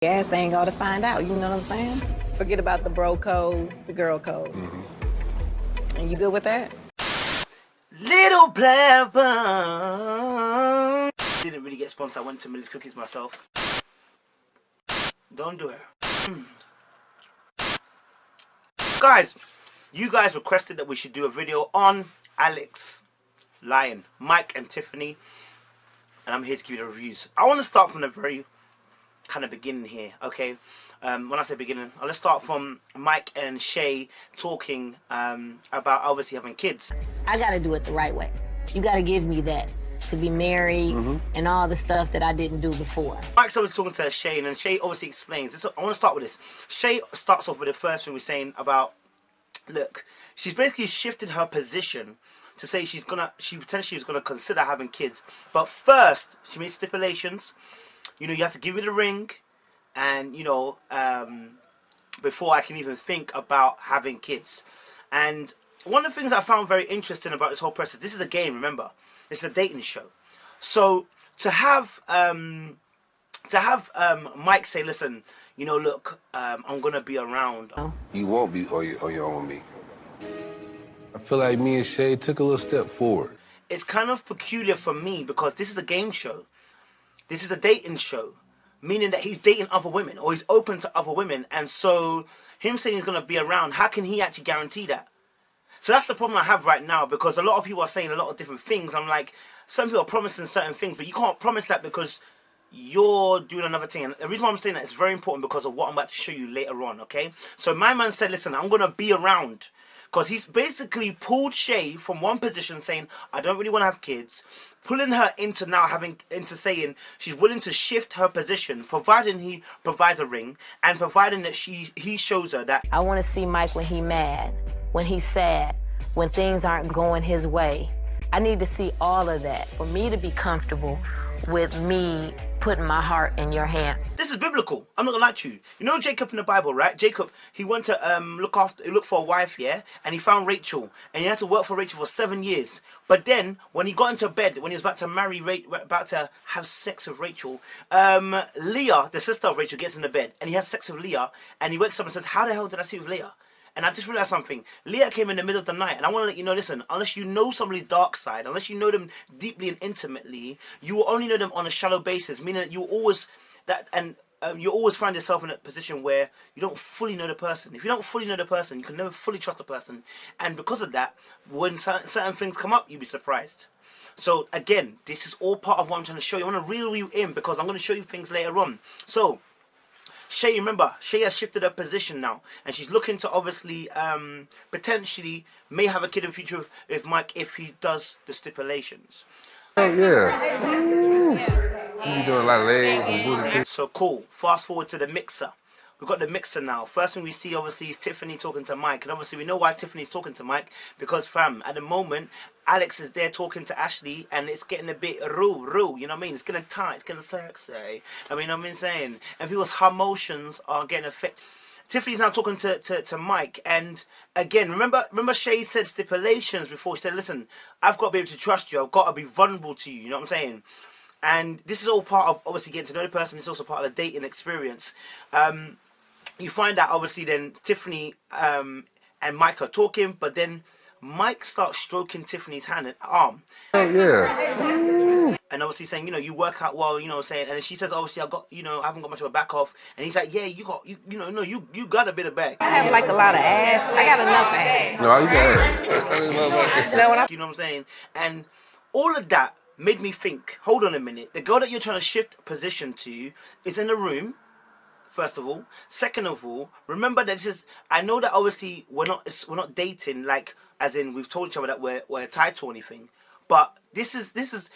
Gas ain't got to find out, you know what I'm saying? Forget about the bro code, the girl code. And you good with that? Little Black Bun. Didn't really get sponsored. I went to Millie's Cookies myself. Don't do it. Guys, you guys requested that we should do a video on Alex, Lion, Mike and Tiffany. And I'm here to give you the reviews. I want to start from the very kind of beginning here, okay? When I say beginning, let's start from Mike and Shay talking about obviously having kids. I gotta do it the right way. You gotta give me that, to be married and all the stuff that I didn't do before. Mike's always talking to Shay, and Shay obviously explains. I want to start with this. Shay starts off with the first thing we're saying about, look, she's basically shifted her position to say she potentially is gonna consider having kids, but first she made stipulations. You know, you have to give me the ring, and you know, before I can even think about having kids. And one of the things I found very interesting about this whole process, this is a game, remember, it's a dating show. So to have Mike say, listen, you know, look, I'm gonna be around. You won't be, or you own me. I feel like me and Shay took a little step forward. It's kind of peculiar for me because this is a game show. This is a dating show, meaning that he's dating other women or he's open to other women. And so him saying he's going to be around, how can he actually guarantee that? So that's the problem I have right now, because a lot of people are saying a lot of different things. I'm like, some people are promising certain things, but you can't promise that because you're doing another thing. And the reason why I'm saying that is very important because of what I'm about to show you later on, okay? So my man said, listen, I'm going to be around. Because he's basically pulled Shay from one position saying, I don't really want to have kids, pulling her into now into saying she's willing to shift her position, providing he provides a ring, and providing that he shows her that. I want to see Mike when he's mad, when he's sad, when things aren't going his way. I need to see all of that for me to be comfortable with me putting my heart in your hands. This is biblical. I'm not gonna lie to you. You know Jacob in the Bible, right? Jacob, he went to look for a wife, yeah, and he found Rachel, and he had to work for Rachel for 7 years. But then, when he got into bed, when he was about to marry, about to have sex with Rachel, Leah, the sister of Rachel, gets in the bed, and he has sex with Leah, and he wakes up and says, "How the hell did I sleep with Leah?" And I just realized something. Leah came in the middle of the night, and I want to let you know, listen, unless you know somebody's dark side, unless you know them deeply and intimately, you will only know them on a shallow basis, meaning that you always find yourself in a position where you don't fully know the person. If you don't fully know the person, you can never fully trust the person. And because of that, when certain things come up, you'll be surprised. So again, this is all part of what I'm trying to show you. I want to reel you in because I'm going to show you things later on. So Shay, remember, Shay has shifted her position now, and she's looking to obviously, potentially, may have a kid in the future with Mike if he does the stipulations. Oh yeah. You be doing a lot of legs and booty. So cool. Fast forward to the mixer. We've got the mixer now. First thing we see, obviously, is Tiffany talking to Mike. And obviously, we know why Tiffany's talking to Mike. Because, fam, at the moment, Alex is there talking to Ashley. And it's getting a bit raw. You know what I mean? It's getting tight. It's getting sexy. I mean, I'm saying. And people's emotions are getting affected. Tiffany's now talking to Mike. And, again, remember Shay said stipulations before. She said, listen, I've got to be able to trust you. I've got to be vulnerable to you. You know what I'm saying? And this is all part of, obviously, getting to know the person. It's also part of the dating experience. You find out, obviously, then Tiffany and Mike are talking, but then Mike starts stroking Tiffany's hand and arm. Oh yeah. And obviously saying, you know, you work out well, you know, saying, and she says, obviously, I haven't got much of a back off. And he's like, yeah, you got a bit of back. I have like a lot of ass. I got enough ass. No, you got ass. You know what I'm saying? And all of that made me think, hold on a minute, the girl that you're trying to shift position to is in the room, first of all. Second of all, remember that I know that obviously we're not dating, like, as in we've told each other that we're tied to anything, but this is,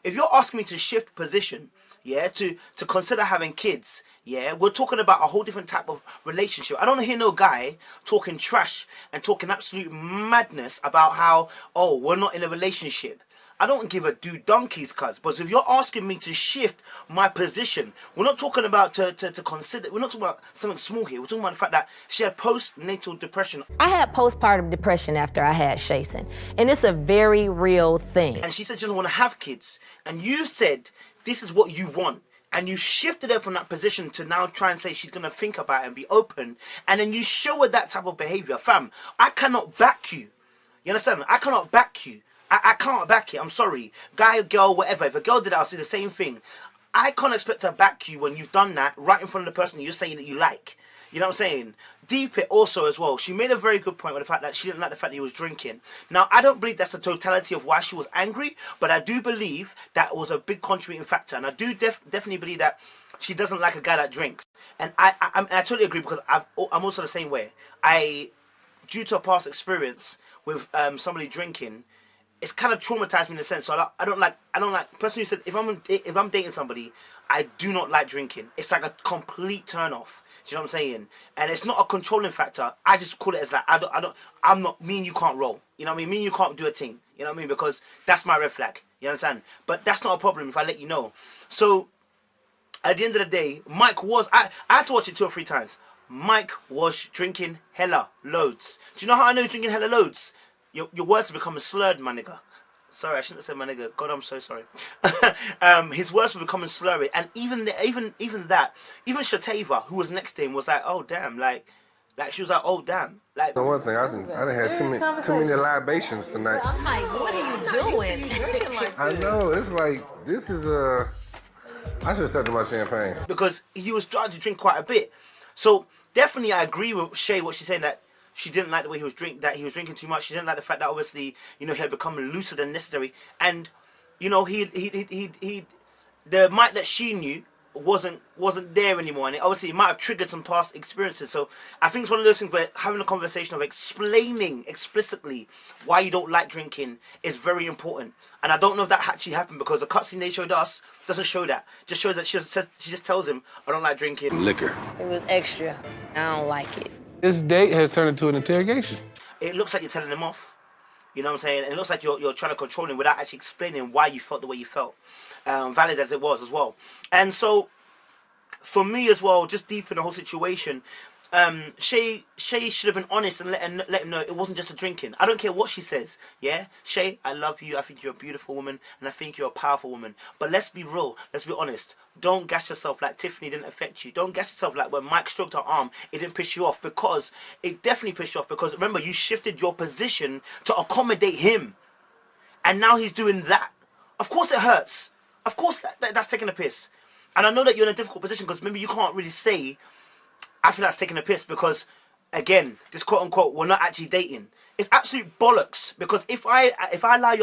if you're asking me to shift position, yeah, to consider having kids, yeah, we're talking about a whole different type of relationship. I don't hear no guy talking trash and talking absolute madness about how, oh, we're not in a relationship. I don't give a donkey's cuz. But if you're asking me to shift my position, we're not talking about to consider, we're not talking about something small here. We're talking about the fact that she had postnatal depression. I had postpartum depression after I had Shason, and it's a very real thing. And she said she doesn't want to have kids. And you said this is what you want. and you shifted her from that position to now try and say she's going to think about it and be open, and then you show her that type of behavior, fam, I cannot back you. You understand? I cannot back you. I can't back it. I'm sorry. Guy, girl, whatever. If a girl did that, I'll say the same thing. I can't expect to back you when you've done that right in front of the person you're saying that you like. You know what I'm saying? Deep it also as well. She made a very good point with the fact that she didn't like the fact that he was drinking. Now, I don't believe that's the totality of why she was angry, but I do believe that was a big contributing factor. And I do definitely believe that she doesn't like a guy that drinks. And I totally agree, because I'm also the same way. Due to a past experience with somebody drinking, it's kind of traumatized me in a sense. So I don't like. Person who said if I'm dating somebody, I do not like drinking. It's like a complete turn off. Do you know what I'm saying? And it's not a controlling factor. I just call it as like I'm not. Me and you can't roll. You know what I mean? Me and you can't do a thing. You know what I mean? Because that's my red flag. You understand? But that's not a problem if I let you know. So at the end of the day, Mike was. I had to watch it 2 or 3 times. Mike was drinking hella loads. Do you know how I know he's drinking hella loads? Your words have become slurred, my nigga. Sorry, I shouldn't have said my nigga. God, I'm so sorry. His words were becoming slurry, and even Shatava, who was next to him, was like, "Oh damn!" Like she was like, "Oh damn!" Like So one thing, I done had too many libations tonight. I'm like, what are you doing? I know, it's like, this is I should have stepped in my champagne. because he was trying to drink quite a bit. So definitely, I agree with Shay what she's saying, that she didn't like the way he was drinking too much. She didn't like the fact that obviously, he had become looser than necessary, and the Mike that she knew wasn't there anymore, and it might have triggered some past experiences. So I think it's one of those things where having a conversation of explaining explicitly why you don't like drinking is very important. And I don't know if that actually happened, because the cutscene they showed us doesn't show that. Just shows that she just tells him, I don't like drinking. Liquor. It was extra. I don't like it. This date has turned into an interrogation. It looks like you're telling him off. You know what I'm saying? And it looks like you're trying to control him without actually explaining why you felt the way you felt. Valid as it was as well. And so, for me as well, just deep in the whole situation, Shay should have been honest and let him know it wasn't just a drinking. I don't care what she says, yeah? Shay, I love you, I think you're a beautiful woman, and I think you're a powerful woman. But let's be real, let's be honest. Don't gas yourself like Tiffany didn't affect you. Don't gas yourself like when Mike stroked her arm, it didn't piss you off, because it definitely pissed you off, because remember, you shifted your position to accommodate him. And now he's doing that. Of course it hurts. Of course that's taking a piss. And I know that you're in a difficult position, because maybe you can't really say, I feel that's taking a piss, because, again, this quote-unquote, we're not actually dating. It's absolute bollocks, because if I allow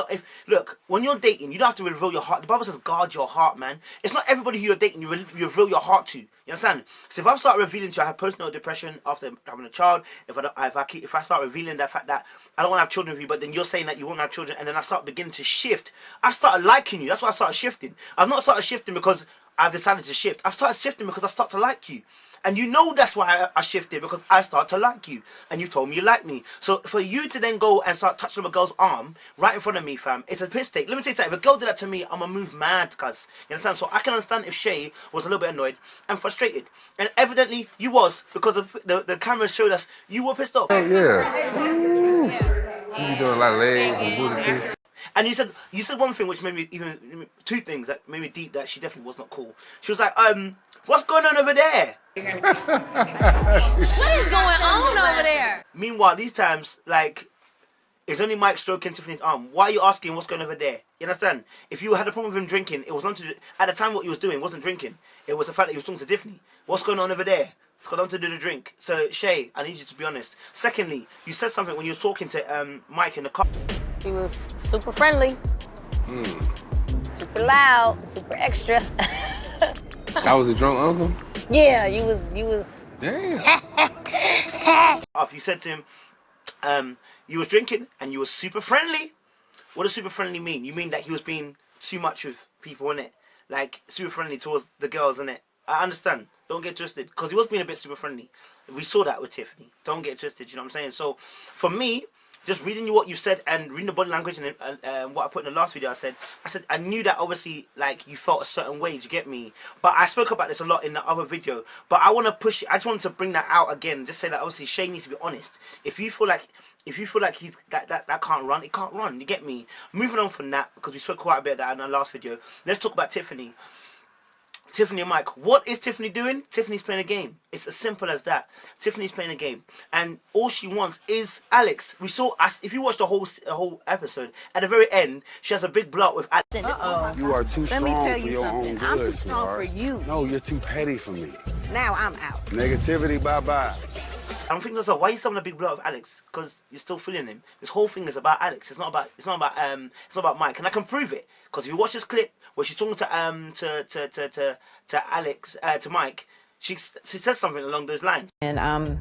look, when you're dating, you don't have to reveal your heart. The Bible says guard your heart, man. It's not everybody who you're dating you reveal your heart to. You understand? So if I start revealing to you I have postnatal depression after having a child, if I start revealing that fact that I don't want to have children with you, but then you're saying that you won't have children, and then I start beginning to shift, I started liking you. That's why I started shifting. I've not started shifting because I've decided to shift. I've started shifting because I start to like you. And you know that's why I shifted, because I start to like you. And you told me you like me. So for you to then go and start touching a girl's arm right in front of me, fam, it's a piss take. Let me tell you something. If a girl did that to me, I'm going to move mad, cuz. You understand? So I can understand if Shay was a little bit annoyed and frustrated. And evidently you was, because of the camera showed us you were pissed off. Oh, yeah. Ooh. You be doing a lot of legs and booty too. And you said one thing which made me, even 2 things that made me deep, that she definitely was not cool. She was like, what's going on over there? What is going on over there? Meanwhile, these times, like, it's only Mike stroking Tiffany's arm. Why are you asking what's going over there? You understand? If you had a problem with him drinking, it was not to, at the time what he was doing wasn't drinking. It was the fact that he was talking to Tiffany. What's going on over there? It's got nothing to do with the drink. So, Shay, I need you to be honest. Secondly, you said something when you were talking to Mike in the car. He was super friendly, super loud, super extra. I was a drunk uncle? Yeah, you was. Damn. You said to him, you was drinking and you was super friendly. What does super friendly mean? You mean that he was being too much with people, innit? Like, super friendly towards the girls, innit? I understand. Don't get twisted. Because he was being a bit super friendly. We saw that with Tiffany. Don't get twisted, you know what I'm saying? So, for me, just reading you what you said and reading the body language and what I put in the last video, I said I knew that obviously, like, you felt a certain way. Do you get me? But I spoke about this a lot in the other video. But I want to push it. I just wanted to bring that out again. Just say that obviously Shay needs to be honest. If you feel like he's that can't run, it can't run. You get me? Moving on from that, because we spoke quite a bit of that in our last video. Let's talk about Tiffany. Tiffany and Mike. What is Tiffany doing? Tiffany's playing a game. It's as simple as that. Tiffany's playing a game, and all she wants is Alex. We saw us. If you watch the whole episode, at the very end, she has a big blowout with Alex. You are too Let me strong tell for you your own something. good, I'm too strong sweetheart. for you. No, you're too petty for me. Now I'm out. Negativity, bye-bye. I'm thinking to myself, why are you having a big blowout with Alex? Because you're still feeling him. This whole thing is about Alex. It's not about Mike, and I can prove it. Because if you watch this clip where she's talking to Alex, to Mike, she says something along those lines. And I'm,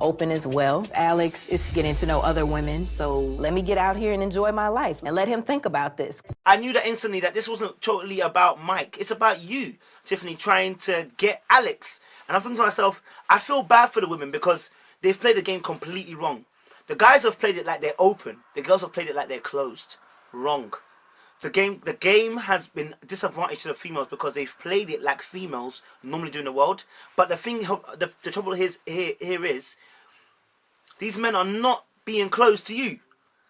open as well. Alex is getting to know other women, so let me get out here and enjoy my life and let him think about this. I knew that instantly that this wasn't totally about Mike. It's about you, Tiffany, trying to get Alex. And I'm thinking to myself, I feel bad for the women because they've played the game completely wrong. The guys have played it like they're open. The girls have played it like they're closed. Wrong. The game has been disadvantaged to the females because they've played it like females normally do in the world. But the thing, the trouble here is, these men are not being close to you.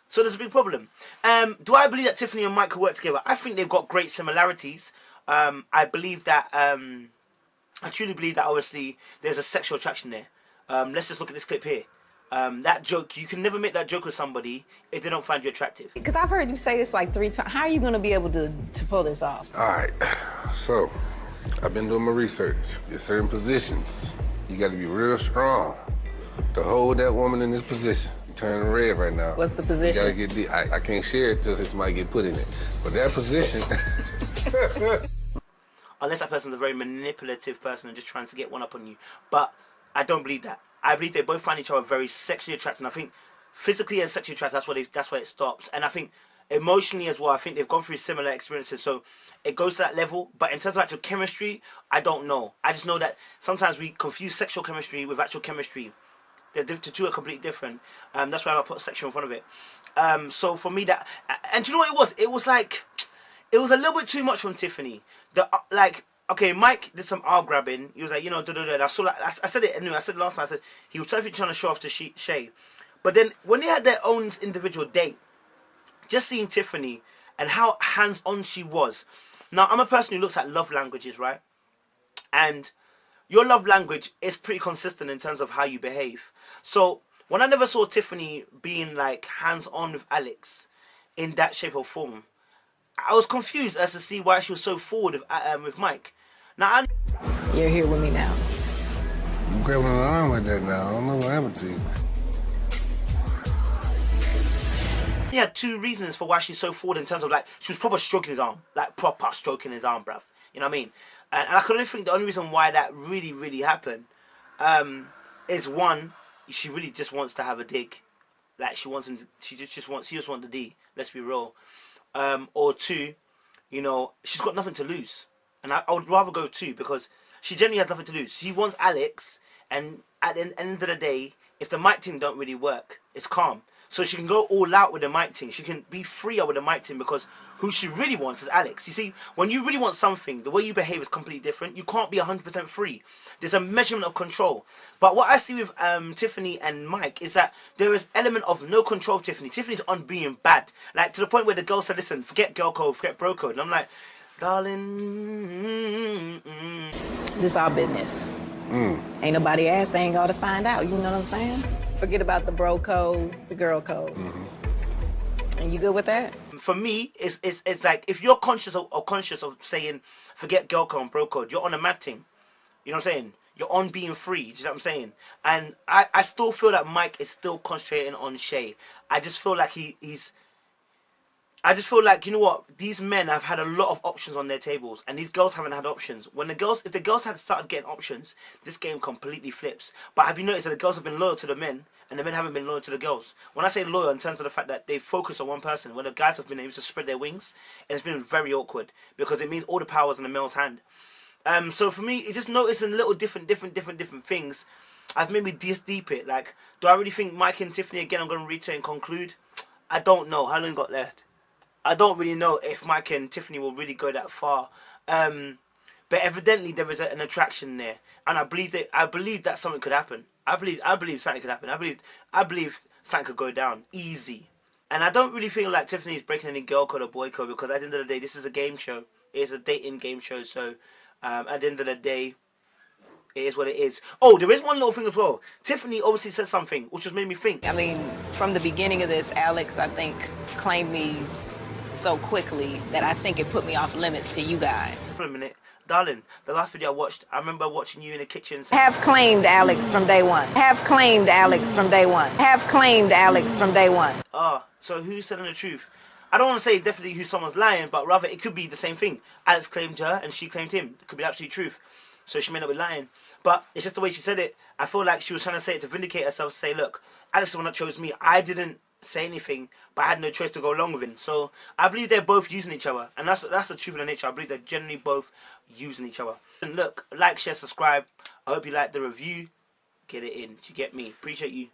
So there's a big problem. Do I believe that Tiffany and Mike could work together? I think they've got great similarities. I believe that, I truly believe that obviously there's a sexual attraction there. Let's just look at this clip here. That joke, you can never make that joke with somebody if they don't find you attractive. Because I've heard you say this like 3 times. How are you going to be able to pull this off? All right, so I've been doing my research. There's certain positions you got to be real strong to hold that woman in this position. You're turning red right now. What's the position? You gotta get I can't share it till somebody get put in it. But that position. Unless that person's a very manipulative person and just trying to get one up on you. But I don't believe that. I believe they both find each other very sexually attractive. And I think physically and sexually attractive, that's where it stops. And I think emotionally as well, I think they've gone through similar experiences. So it goes to that level. But in terms of actual chemistry, I don't know. I just know that sometimes we confuse sexual chemistry with actual chemistry. The two are completely different. That's why I put sexual in front of it. So for me, that... And do you know what it was? It was like... It was a little bit too much from Tiffany. Okay, Mike did some arm grabbing. He was like, I saw like, I said it anyway. I said it last time. I said he was trying to show off to Shay. But then when they had their own individual date, just seeing Tiffany and how hands-on she was. Now, I'm a person who looks at love languages, right? And your love language is pretty consistent in terms of how you behave. So when I never saw Tiffany being like hands-on with Alex in that shape or form, I was confused as to see why she was so forward with Mike. Now, You're here with me now. You grabbing an arm like that now. I don't know what happened to you. he had 2 reasons for why she's so forward in terms of like, she was proper stroking his arm. Like proper stroking his arm, bruv. You know what I mean? And I could only think the only reason why that really, really happened is one, she really just wants to have a dig. Like she wants him to, she just wants the D. Let's be real. Or 2, she's got nothing to lose. And I would rather go 2 because she genuinely has nothing to lose. She wants Alex, and at the end of the day, if the mic team don't really work, it's calm. So she can go all out with the mic team. She can be freer with the mic team because who she really wants is Alex. You see, when you really want something, the way you behave is completely different. You can't be 100% free. There's a measurement of control. But what I see with Tiffany and Mike is that there is element of no control of Tiffany. Tiffany's on being bad. Like, to the point where the girl said, listen, forget girl code, forget bro code. And I'm like, darling. This our business. Ain't nobody asked, they ain't got to find out. You know what I'm saying? Forget about the bro code, the girl code. And you good with that? For me, it's like if you're conscious of saying forget girl code and bro code, you're on a mad thing. You know what I'm saying? You're on being free. Do you know what I'm saying? And I still feel that Mike is still concentrating on Shay. I just feel like I just feel like, you know what, these men have had a lot of options on their tables, and these girls haven't had options. If the girls had started getting options, this game completely flips. But have you noticed that the girls have been loyal to the men, and the men haven't been loyal to the girls? When I say loyal, in terms of the fact that they focus on one person, when the guys have been able to spread their wings, and it's been very awkward, because it means all the power's in the male's hand. So for me, it's just noticing little different things. I've made me deep it. Like, do I really think Mike and Tiffany, again, I'm going to reach and conclude? I don't know. How long got left? I don't really know if Mike and Tiffany will really go that far. But evidently there is an attraction there. And I believe that something could happen. I believe something could happen. I believe something could go down. Easy. And I don't really feel like Tiffany's breaking any girl code or boy code, because at the end of the day, this is a game show. It's a dating game show. So At the end of the day, it is what it is. Oh, there is one little thing as well. Tiffany obviously said something which just made me think. I mean, from the beginning of this, Alex, I think, claimed me so quickly that I think it put me off limits to you guys. For a minute, darling, the last video I watched, I remember watching you in the kitchen. Have claimed Alex from day one. Have claimed Alex from day one. Have claimed Alex from day one. So who's telling the truth? I don't want to say definitely who someone's lying, but rather it could be the same thing. Alex claimed her and she claimed him. It could be the absolute truth. So she may not be lying. But it's just the way she said it. I feel like she was trying to say it to vindicate herself, to say, look, Alex is the one that chose me. I didn't say anything, but I had no choice to go along with him. So I believe they're both using each other. And that's the truth of the nature. I believe they're generally both using each other. And look, like, share, subscribe. I hope you like the review. Get it in. Do you get me? Appreciate you.